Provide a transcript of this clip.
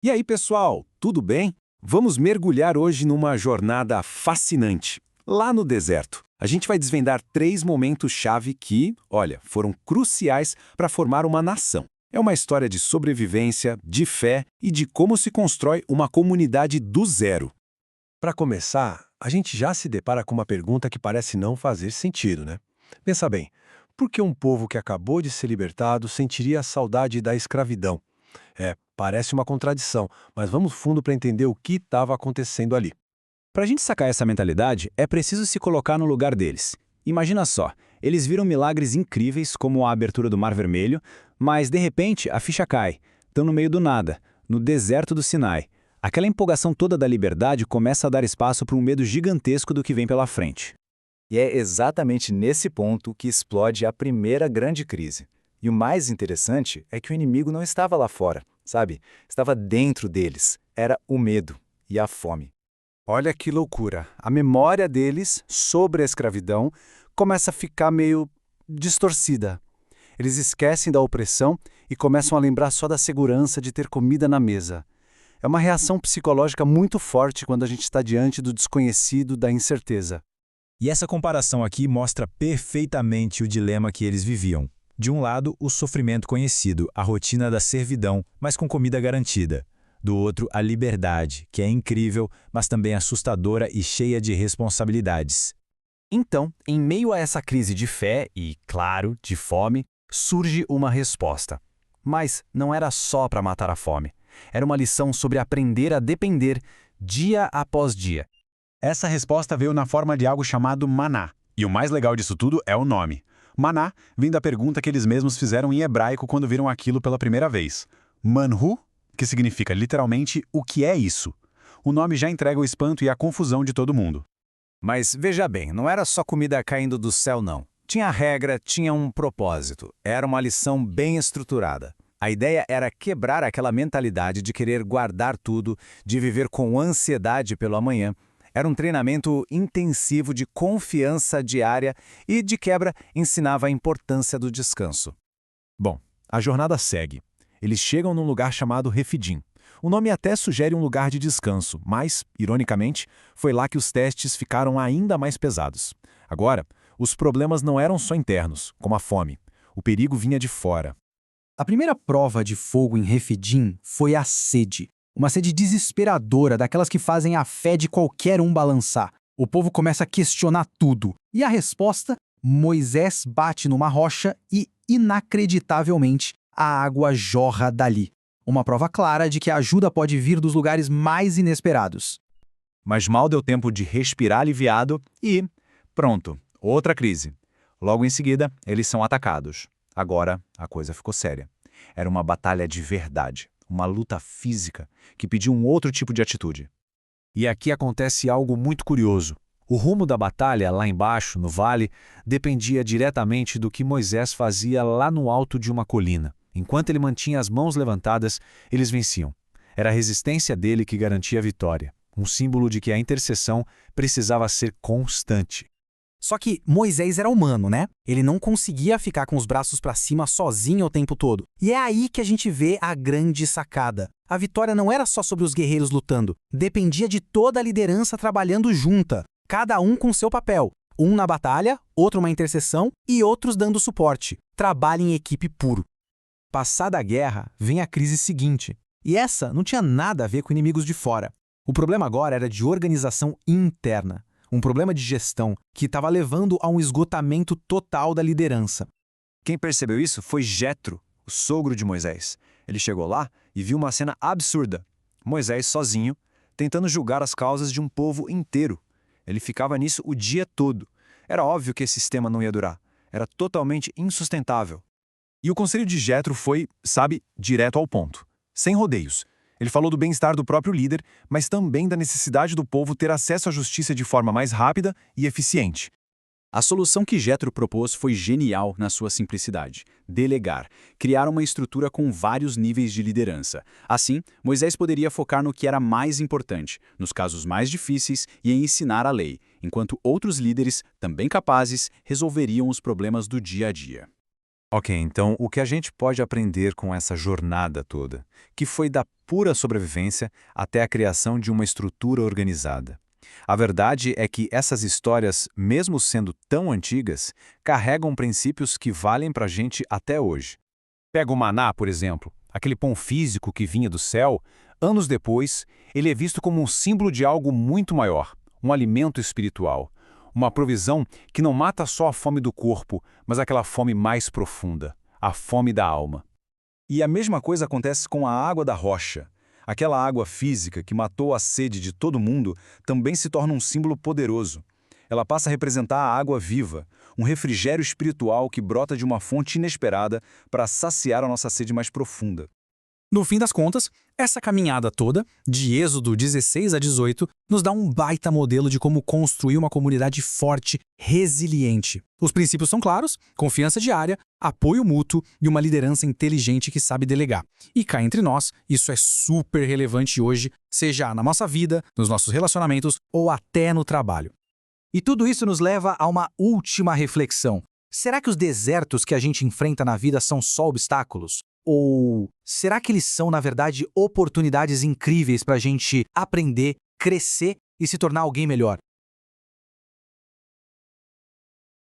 E aí, pessoal, tudo bem? Vamos mergulhar hoje numa jornada fascinante, lá no deserto. A gente vai desvendar 3 momentos-chave que, olha, foram cruciais para formar uma nação. É uma história de sobrevivência, de fé e de como se constrói uma comunidade do zero. Para começar, a gente já se depara com uma pergunta que parece não fazer sentido, né? Pensa bem, por que um povo que acabou de ser libertado sentiria a saudade da escravidão? Parece uma contradição, mas vamos fundo para entender o que estava acontecendo ali. Para a gente sacar essa mentalidade, é preciso se colocar no lugar deles. Imagina só, eles viram milagres incríveis como a abertura do Mar Vermelho, mas de repente a ficha cai. Estão no meio do nada, no deserto do Sinai. Aquela empolgação toda da liberdade começa a dar espaço para um medo gigantesco do que vem pela frente. E é exatamente nesse ponto que explode a primeira grande crise. E o mais interessante é que o inimigo não estava lá fora, sabe? Estava dentro deles. Era o medo e a fome. Olha que loucura. A memória deles sobre a escravidão começa a ficar meio distorcida. Eles esquecem da opressão e começam a lembrar só da segurança de ter comida na mesa. É uma reação psicológica muito forte quando a gente está diante do desconhecido, da incerteza. E essa comparação aqui mostra perfeitamente o dilema que eles viviam. De um lado, o sofrimento conhecido, a rotina da servidão, mas com comida garantida. Do outro, a liberdade, que é incrível, mas também assustadora e cheia de responsabilidades. Então, em meio a essa crise de fé e, claro, de fome, surge uma resposta. Mas não era só para matar a fome. Era uma lição sobre aprender a depender dia após dia. Essa resposta veio na forma de algo chamado maná. E o mais legal disso tudo é o nome. Maná vem da pergunta que eles mesmos fizeram em hebraico quando viram aquilo pela primeira vez. Manhu, que significa literalmente o que é isso. O nome já entrega o espanto e a confusão de todo mundo. Mas veja bem, não era só comida caindo do céu, não. Tinha regra, tinha um propósito. Era uma lição bem estruturada. A ideia era quebrar aquela mentalidade de querer guardar tudo, de viver com ansiedade pelo amanhã. Era um treinamento intensivo de confiança diária e, de quebra, ensinava a importância do descanso. Bom, a jornada segue. Eles chegam num lugar chamado Refidim. O nome até sugere um lugar de descanso, mas, ironicamente, foi lá que os testes ficaram ainda mais pesados. Agora, os problemas não eram só internos, como a fome. O perigo vinha de fora. A primeira prova de fogo em Refidim foi a sede. Uma sede desesperadora, daquelas que fazem a fé de qualquer um balançar. O povo começa a questionar tudo. E a resposta? Moisés bate numa rocha e, inacreditavelmente, a água jorra dali. Uma prova clara de que a ajuda pode vir dos lugares mais inesperados. Mas mal deu tempo de respirar aliviado e, pronto, outra crise. Logo em seguida, eles são atacados. Agora, a coisa ficou séria. Era uma batalha de verdade, uma luta física que pediu um outro tipo de atitude. E aqui acontece algo muito curioso. O rumo da batalha, lá embaixo, no vale, dependia diretamente do que Moisés fazia lá no alto de uma colina. Enquanto ele mantinha as mãos levantadas, eles venciam. Era a resistência dele que garantia a vitória, um símbolo de que a intercessão precisava ser constante. Só que Moisés era humano, né? Ele não conseguia ficar com os braços para cima sozinho o tempo todo. E é aí que a gente vê a grande sacada. A vitória não era só sobre os guerreiros lutando. Dependia de toda a liderança trabalhando junta. Cada um com seu papel. Um na batalha, outro na intercessão e outros dando suporte. Trabalho em equipe puro. Passada a guerra, vem a crise seguinte. E essa não tinha nada a ver com inimigos de fora. O problema agora era de organização interna. Um problema de gestão que estava levando a um esgotamento total da liderança. Quem percebeu isso foi Jetro, o sogro de Moisés. Ele chegou lá e viu uma cena absurda. Moisés sozinho, tentando julgar as causas de um povo inteiro. Ele ficava nisso o dia todo. Era óbvio que esse sistema não ia durar. Era totalmente insustentável. E o conselho de Jetro foi, sabe, direto ao ponto. Sem rodeios. Ele falou do bem-estar do próprio líder, mas também da necessidade do povo ter acesso à justiça de forma mais rápida e eficiente. A solução que Jetro propôs foi genial na sua simplicidade. Delegar. Criar uma estrutura com vários níveis de liderança. Assim, Moisés poderia focar no que era mais importante, nos casos mais difíceis e em ensinar a lei, enquanto outros líderes, também capazes, resolveriam os problemas do dia a dia. Ok, então o que a gente pode aprender com essa jornada toda, que foi da pura sobrevivência até a criação de uma estrutura organizada? A verdade é que essas histórias, mesmo sendo tão antigas, carregam princípios que valem para a gente até hoje. Pega o maná, por exemplo, aquele pão físico que vinha do céu. Anos depois, ele é visto como um símbolo de algo muito maior, um alimento espiritual. Uma provisão que não mata só a fome do corpo, mas aquela fome mais profunda, a fome da alma. E a mesma coisa acontece com a água da rocha. Aquela água física que matou a sede de todo mundo também se torna um símbolo poderoso. Ela passa a representar a água viva, um refrigério espiritual que brota de uma fonte inesperada para saciar a nossa sede mais profunda. No fim das contas, essa caminhada toda, de Êxodo 16 a 18, nos dá um baita modelo de como construir uma comunidade forte, resiliente. Os princípios são claros: confiança diária, apoio mútuo e uma liderança inteligente que sabe delegar. E cá entre nós, isso é super relevante hoje, seja na nossa vida, nos nossos relacionamentos ou até no trabalho. E tudo isso nos leva a uma última reflexão. Será que os desertos que a gente enfrenta na vida são só obstáculos? Ou será que eles são, na verdade, oportunidades incríveis para a gente aprender, crescer e se tornar alguém melhor?